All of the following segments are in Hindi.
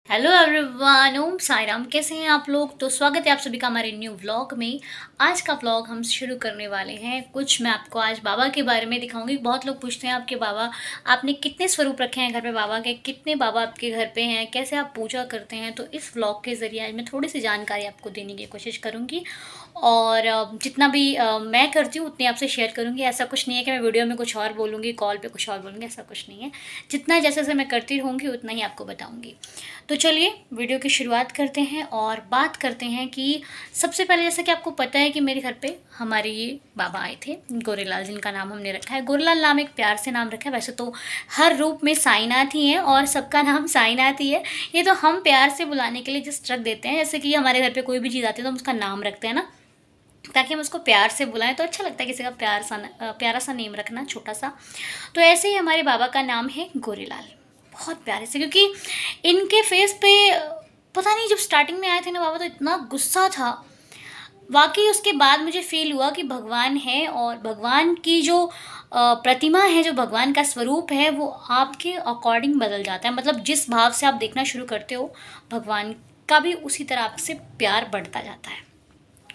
हेलो एवरीवन, ओम साई राम। कैसे हैं आप लोग? तो स्वागत है आप सभी का हमारे न्यू व्लॉग में। आज का व्लॉग हम शुरू करने वाले हैं। कुछ मैं आपको आज बाबा के बारे में दिखाऊंगी। बहुत लोग पूछते हैं आपके बाबा, आपने कितने स्वरूप रखे हैं घर पे बाबा के, कितने बाबा आपके घर पे हैं, कैसे आप पूजा करते हैं। तो इस व्लॉग के ज़रिए आज मैं थोड़ी सी जानकारी आपको देने की कोशिश करूँगी और जितना भी मैं करती हूँ उतनी आपसे शेयर करूँगी। ऐसा कुछ नहीं है कि मैं वीडियो में कुछ और बोलूँगी, कॉल पे कुछ और बोलूँगी, ऐसा कुछ नहीं है। जितना जैसे जैसे मैं करती रहूँगी उतना ही आपको बताऊँगी। तो चलिए वीडियो की शुरुआत करते हैं और बात करते हैं कि सबसे पहले जैसा कि आपको पता है कि मेरे घर पे हमारे ये बाबा आए थे, गोरेलाल, जिनका नाम हमने रखा है गोरेलाल। नाम एक प्यार से नाम रखा है। वैसे तो हर रूप में साईनाथ ही हैं और सबका नाम साईनाथ ही है। ये तो हम प्यार से बुलाने के लिए जस्ट रख देते हैं। जैसे कि हमारे घर पे कोई भी चीज़ आती है तो हम उसका नाम रखते हैं ना, ताकि हम उसको प्यार से बुलाएं तो अच्छा लगता है किसी का प्यारा सा नेम रखना, छोटा सा। तो ऐसे ही हमारे बाबा का नाम है गोरेलाल, बहुत प्यारे से। क्योंकि इनके फेस पे पता नहीं, जब स्टार्टिंग में आए थे ना बाबा तो इतना गुस्सा था वाकई। उसके बाद मुझे फील हुआ कि भगवान है और भगवान की जो प्रतिमा है, जो भगवान का स्वरूप है, वो आपके अकॉर्डिंग बदल जाता है। मतलब जिस भाव से आप देखना शुरू करते हो भगवान का भी उसी तरह आपसे प्यार बढ़ता जाता है।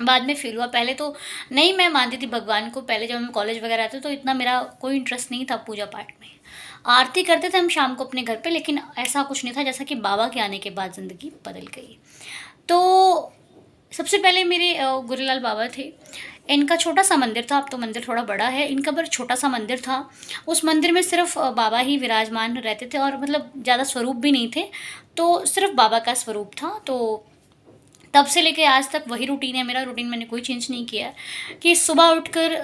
बाद में फील हुआ। पहले तो नहीं मैं मानती थी भगवान को। पहले जब हम कॉलेज वगैरह आते तो इतना मेरा कोई इंटरेस्ट नहीं था पूजा पाठ में। आरती करते थे हम शाम को अपने घर पे, लेकिन ऐसा कुछ नहीं था। जैसा कि बाबा के आने के बाद ज़िंदगी बदल गई। तो सबसे पहले मेरे गुरुलाल बाबा थे। इनका छोटा सा मंदिर था, अब तो मंदिर थोड़ा बड़ा है। इनका पर छोटा सा मंदिर था। उस मंदिर में सिर्फ बाबा ही विराजमान रहते थे और मतलब ज़्यादा स्वरूप भी नहीं थे, तो सिर्फ बाबा का स्वरूप था। तो तब से लेके आज तक वही रूटीन है मेरा। रूटीन मैंने कोई चेंज नहीं किया है कि सुबह उठकर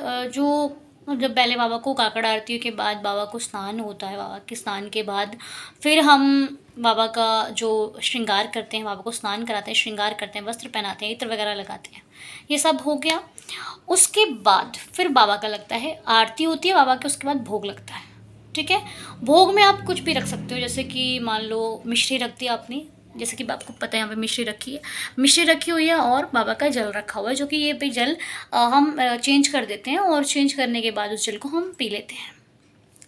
जब पहले बाबा को काकड़ आरती के बाद बाबा को स्नान होता है। बाबा के स्नान के बाद फिर हम बाबा का जो श्रृंगार करते हैं, बाबा को स्नान कराते हैं, श्रृंगार करते हैं, वस्त्र पहनाते हैं, इत्र वगैरह लगाते हैं। ये सब हो गया। उसके बाद फिर बाबा का लगता है, आरती होती है बाबा के, उसके बाद भोग लगता है। ठीक है। भोग में आप कुछ भी रख सकते हो। जैसे कि मान लो मिश्री रख दी आपने, जैसे कि आपको पता है यहाँ पे मिश्री रखी है, मिश्री रखी हुई है और बाबा का जल रखा हुआ है, जो कि ये पे जल हम चेंज कर देते हैं और चेंज करने के बाद उस जल को हम पी लेते हैं।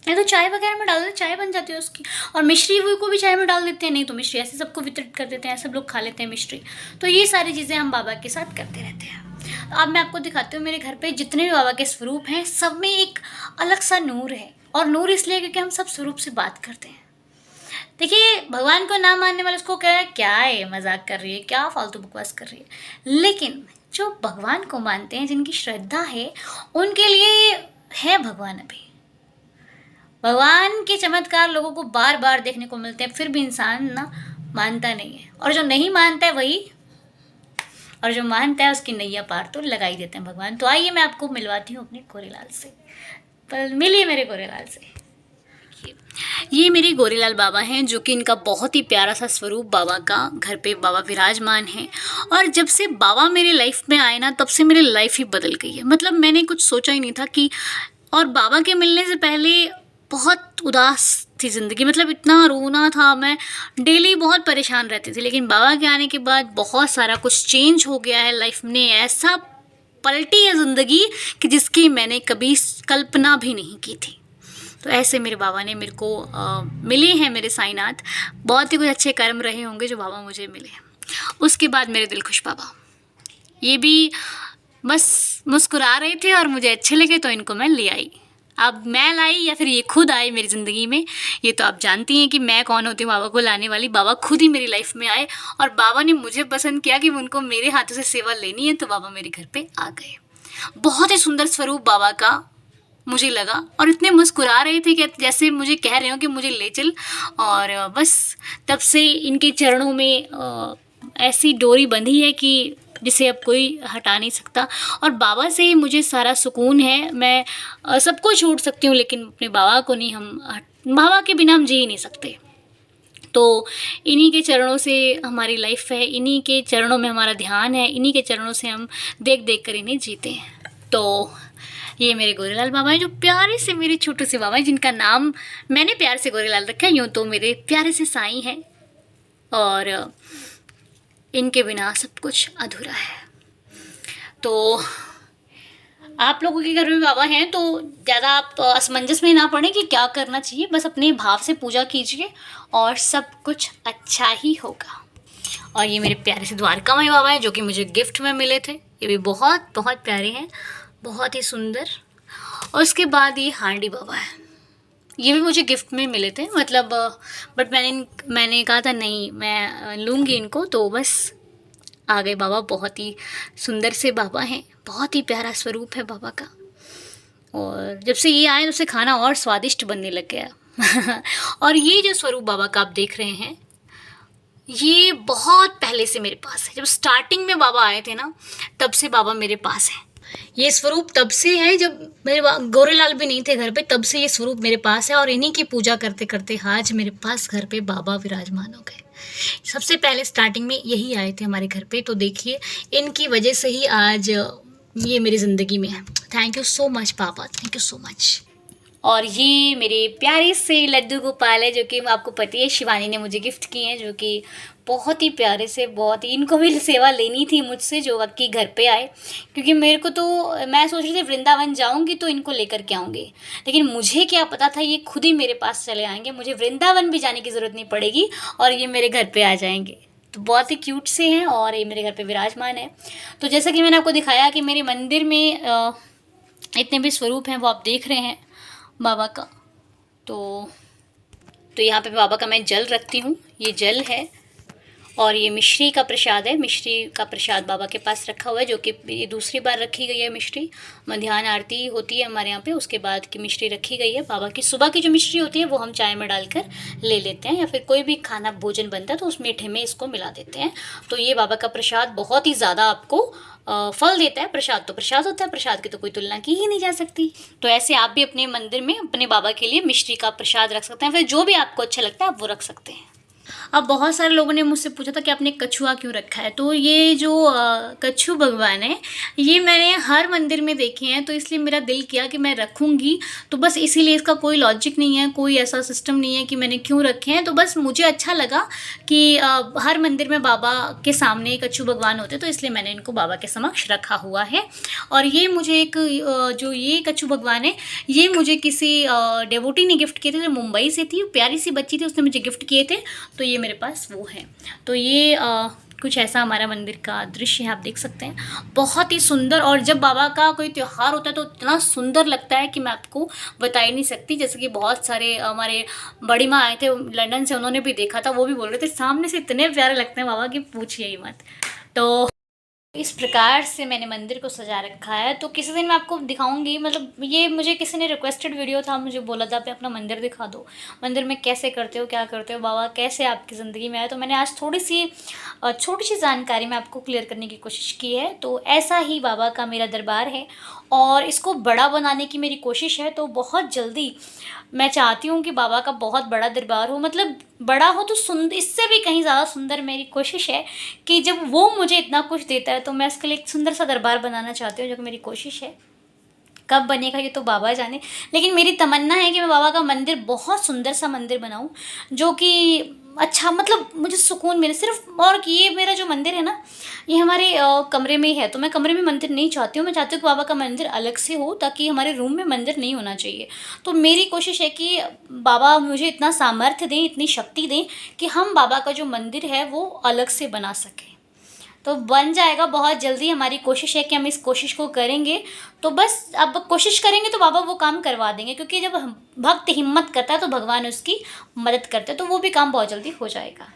या तो चाय वगैरह में डाल देते, चाय बन जाती है उसकी। और मिश्री हुई को भी चाय में डाल देते हैं, नहीं तो मिश्री ऐसे सबको वितरित कर देते हैं, सब लोग खा लेते हैं मिश्री। तो ये सारी चीज़ें हम बाबा के साथ करते रहते हैं। तो अब मैं आपको दिखाती हूँ मेरे घर पे जितने भी बाबा के स्वरूप हैं, सब में एक अलग सा नूर है। और नूर इसलिए क्योंकि हम सब स्वरूप से बात करते हैं। देखिए, भगवान को ना मानने वाले उसको कह क्या है, मजाक कर रही है, क्या फालतू बकवास कर रही है। लेकिन जो भगवान को मानते हैं, जिनकी श्रद्धा है, उनके लिए है भगवान। अभी भगवान के चमत्कार लोगों को बार बार देखने को मिलते हैं, फिर भी इंसान ना मानता नहीं है। और जो नहीं मानता है वही, और जो मानता है उसकी नैया पार तो लगा ही देते हैं भगवान। तो आइए मैं आपको मिलवाती हूँ अपने गोरेलाल से। पर मिलिए मेरे गोरेलाल से। ये मेरे गोरेलाल बाबा हैं, जो कि इनका बहुत ही प्यारा सा स्वरूप बाबा का घर पे बाबा विराजमान है। और जब से बाबा मेरी लाइफ में आए ना, तब से मेरी लाइफ ही बदल गई है। मतलब मैंने कुछ सोचा ही नहीं था कि, और बाबा के मिलने से पहले बहुत उदास थी ज़िंदगी। मतलब इतना रोना था, मैं डेली बहुत परेशान रहती थी। लेकिन बाबा के आने के बाद बहुत सारा कुछ चेंज हो गया है लाइफ में। ऐसा पलटी है ज़िंदगी कि जिसकी मैंने कभी कल्पना भी नहीं की थी। तो ऐसे मेरे बाबा ने मेरे को मिले हैं, मेरे साईनाथ। बहुत ही कुछ अच्छे कर्म रहे होंगे जो बाबा मुझे मिले। उसके बाद मेरे दिलखुश बाबा, ये भी बस मुस्कुरा रहे थे और मुझे अच्छे लगे तो इनको मैं ले आई। अब मैं लाई या फिर ये खुद आए मेरी ज़िंदगी में, ये तो आप जानती हैं कि मैं कौन होती हूँ बाबा को लाने वाली। बाबा खुद ही मेरी लाइफ में आए और बाबा ने मुझे पसंद किया कि उनको मेरे हाथों से सेवा लेनी है, तो बाबा मेरे घर पे आ गए। बहुत ही सुंदर स्वरूप बाबा का मुझे लगा और इतने मुस्कुरा रहे थे कि जैसे मुझे कह रहे हो कि मुझे ले चल। और बस तब से इनके चरणों में ऐसी डोरी बंधी है कि जिसे अब कोई हटा नहीं सकता। और बाबा से ही मुझे सारा सुकून है। मैं सबको छोड़ सकती हूँ लेकिन अपने बाबा को नहीं। बाबा के बिना हम जी ही नहीं सकते। तो इन्हीं के चरणों से हमारी लाइफ है, इन्हीं के चरणों में हमारा ध्यान है, इन्हीं के चरणों से हम देख देख कर इन्हें जीते हैं। तो ये मेरे गोरेलाल बाबा हैं, जो प्यारे से मेरे छोटे से बाबा हैं, जिनका नाम मैंने प्यार से गोरेलाल रखा है। यूँ तो मेरे प्यारे से साईं हैं और इनके बिना सब कुछ अधूरा है। तो आप लोगों के घर में बाबा हैं तो ज़्यादा आप असमंजस में ना पड़े कि क्या करना चाहिए, बस अपने भाव से पूजा कीजिए और सब कुछ अच्छा ही होगा। और ये मेरे प्यारे से द्वारका माई बाबा हैं जो कि मुझे गिफ्ट में मिले थे। ये भी बहुत बहुत प्यारे हैं, बहुत ही सुंदर। और उसके बाद ये हांडी बाबा है, ये भी मुझे गिफ्ट में मिले थे, मतलब बट मैंने कहा था नहीं मैं लूँगी इनको, तो बस आ गए बाबा। बहुत ही सुंदर से बाबा हैं, बहुत ही प्यारा स्वरूप है बाबा का। और जब से ये आए तो उसे खाना और स्वादिष्ट बनने लग गया। और ये जो स्वरूप बाबा का आप देख रहे हैं, ये बहुत पहले से मेरे पास है। जब स्टार्टिंग में बाबा आए थे ना, तब से बाबा मेरे पास है। ये स्वरूप तब से है जब मेरे गोरेलाल भी नहीं थे घर पे, तब से ये स्वरूप मेरे पास है। और इन्हीं की पूजा करते करते आज मेरे पास घर पे बाबा विराजमान हो गए। सबसे पहले स्टार्टिंग में यही आए थे हमारे घर पे, तो देखिए इनकी वजह से ही आज ये मेरी ज़िंदगी में है। थैंक यू सो मच पापा, थैंक यू सो मच। और ये मेरे प्यारे से लड्डू गोपाल है जो कि आपको पता है शिवानी ने मुझे गिफ्ट किए हैं, जो कि बहुत ही प्यारे से, बहुत ही, इनको भी सेवा लेनी थी मुझसे जो आपके घर पे आए, क्योंकि मेरे को तो मैं सोच रही थी वृंदावन जाऊंगी तो इनको लेकर के आऊँगी, लेकिन मुझे क्या पता था ये खुद ही मेरे पास चले आएंगे, मुझे वृंदावन भी जाने की ज़रूरत नहीं पड़ेगी और ये मेरे घर पर आ जाएंगे। तो बहुत ही क्यूट से हैं और ये मेरे घर पे विराजमान है। तो जैसा कि मैंने आपको दिखाया कि मेरे मंदिर में इतने भी स्वरूप हैं वो आप देख रहे हैं बाबा का। तो यहाँ पे बाबा का मैं जल रखती हूँ, ये जल है और ये मिश्री का प्रसाद है। मिश्री का प्रसाद बाबा के पास रखा हुआ है, जो कि ये दूसरी बार रखी गई है मिश्री। मध्याह्न आरती होती है हमारे यहाँ पे, उसके बाद की मिश्री रखी गई है बाबा की। सुबह की जो मिश्री होती है वो हम चाय में डालकर ले लेते हैं, या फिर कोई भी खाना भोजन बनता है तो उस मीठे में इसको मिला देते हैं। तो ये बाबा का प्रसाद बहुत ही ज़्यादा आपको फल देता है। प्रसाद तो प्रसाद होता है, प्रसाद की तो कोई तुलना की ही नहीं जा सकती। तो ऐसे आप भी अपने मंदिर में अपने बाबा के लिए मिश्री का प्रसाद रख सकते हैं, फिर जो भी आपको अच्छा लगता है आप वो रख सकते हैं। अब बहुत सारे लोगों ने मुझसे पूछा था कि आपने कछुआ क्यों रखा है। तो ये जो कच्छू भगवान है, ये मैंने हर मंदिर में देखे हैं, तो इसलिए मेरा दिल किया कि मैं रखूँगी। तो बस इसीलिए, इसका कोई लॉजिक नहीं है, कोई ऐसा सिस्टम नहीं है कि मैंने क्यों रखे हैं। तो बस मुझे अच्छा लगा कि हर मंदिर में बाबा के सामने कच्छू भगवान होते, तो इसलिए मैंने इनको बाबा के समक्ष रखा हुआ है। और ये मुझे एक जो ये कच्छू भगवान है, ये मुझे किसी डेवोटी ने गिफ्ट किए थे, जो मुंबई से थी, प्यारी सी बच्ची थी, उसने मुझे गिफ्ट किए थे। तो ये मेरे पास वो है। तो ये कुछ ऐसा हमारा मंदिर का दृश्य है, आप देख सकते हैं, बहुत ही सुंदर। और जब बाबा का कोई त्यौहार होता है तो इतना सुंदर लगता है कि मैं आपको बता ही नहीं सकती। जैसे कि बहुत सारे हमारे बड़ी माँ आए थे लंदन से, उन्होंने भी देखा था, वो भी बोल रहे थे सामने से इतने प्यारे लगते हैं बाबा कि पूछिए ही मत। तो इस प्रकार से मैंने मंदिर को सजा रखा है। तो किसी दिन मैं आपको दिखाऊंगी, मतलब ये मुझे किसी ने रिक्वेस्टेड वीडियो था, मुझे बोला था पे अपना मंदिर दिखा दो, मंदिर में कैसे करते हो, क्या करते हो, बाबा कैसे आपकी ज़िंदगी में आए। तो मैंने आज थोड़ी सी छोटी सी जानकारी मैं आपको क्लियर करने की कोशिश की है। तो ऐसा ही बाबा का मेरा दरबार है और इसको बड़ा बनाने की मेरी कोशिश है। तो बहुत जल्दी मैं चाहती हूँ कि बाबा का बहुत बड़ा दरबार हो, मतलब बड़ा हो तो सुंदर, इससे भी कहीं ज़्यादा सुंदर। मेरी कोशिश है कि जब वो मुझे इतना कुछ देता है तो मैं इसके लिए एक सुंदर सा दरबार बनाना चाहती हूँ, जो कि मेरी कोशिश है। कब बनेगा ये तो बाबा जाने, लेकिन मेरी तमन्ना है कि मैं बाबा का मंदिर, बहुत सुंदर सा मंदिर बनाऊँ, जो कि अच्छा, मतलब मुझे सुकून मिले सिर्फ। और कि ये मेरा जो मंदिर है ना, ये हमारे कमरे में ही है, तो मैं कमरे में मंदिर नहीं चाहती हूँ। मैं चाहती हूँ कि बाबा का मंदिर अलग से हो, ताकि हमारे रूम में मंदिर नहीं होना चाहिए। तो मेरी कोशिश है कि बाबा मुझे इतना सामर्थ्य दें, इतनी शक्ति दें कि हम बाबा का जो मंदिर है वो अलग से बना सकें। तो बन जाएगा बहुत जल्दी, हमारी कोशिश है कि हम इस कोशिश को करेंगे। तो बस अब कोशिश करेंगे तो बाबा वो काम करवा देंगे, क्योंकि जब भक्त हिम्मत करता है तो भगवान उसकी मदद करते हैं, तो वो भी काम बहुत जल्दी हो जाएगा।